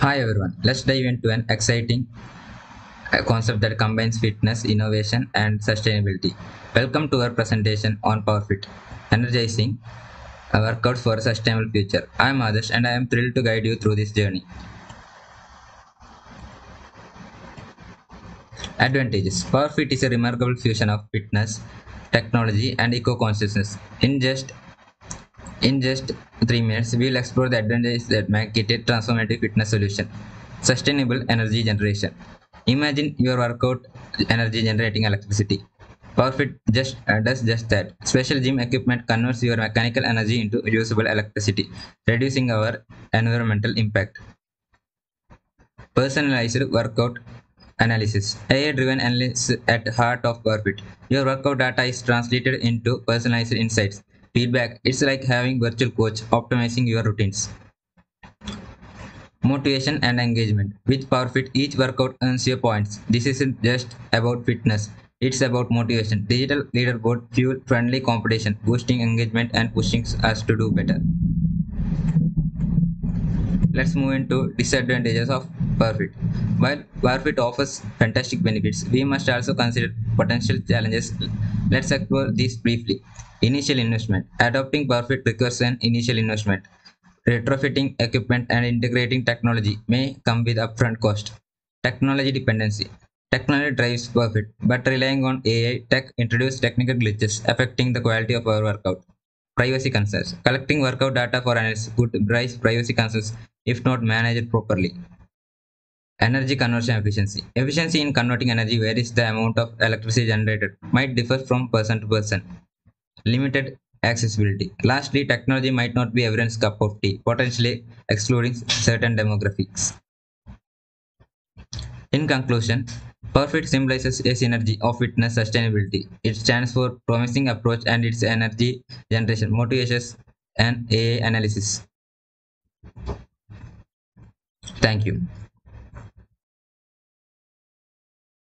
Hi everyone, let's dive into an exciting concept that combines fitness, innovation, and sustainability. Welcome to our presentation on PowerFit, energizing a workout for a sustainable future. I am Adarsh and I am thrilled to guide you through this journey. Advantages: PowerFit is a remarkable fusion of fitness, technology, and eco-consciousness. In just 3 minutes, we'll explore the advantages that make it a transformative fitness solution. Sustainable energy generation. Imagine your workout energy generating electricity. PowerFit does just that. Special gym equipment converts your mechanical energy into usable electricity, reducing our environmental impact. Personalized workout analysis. AI-driven analysis at the heart of PowerFit. Your workout data is translated into personalized insights. Feedback. It's like having virtual coach optimizing your routines. Motivation and engagement. With PowerFit, each workout earns you points. This isn't just about fitness. It's about motivation. Digital leaderboard fuel friendly competition, boosting engagement and pushing us to do better. Let's move into disadvantages of PowerFit. While PowerFit offers fantastic benefits, we must also consider potential challenges. Let's explore these briefly. Initial investment. Adopting PowerFit requires an initial investment. Retrofitting equipment and integrating technology may come with upfront cost. Technology dependency. Technology drives PowerFit, but relying on AI tech introduces technical glitches affecting the quality of our workout. Privacy concerns. Collecting workout data for analysis could raise privacy concerns if not managed properly. Energy conversion efficiency. Efficiency in converting energy varies. The amount of electricity generated might differ from person to person. Limited accessibility. Lastly, technology might not be everyone's cup of tea, potentially excluding certain demographics. In conclusion, PowerFit symbolizes a synergy of fitness sustainability. It stands for promising approach and its energy generation, motivations, and AI analysis. Thank you.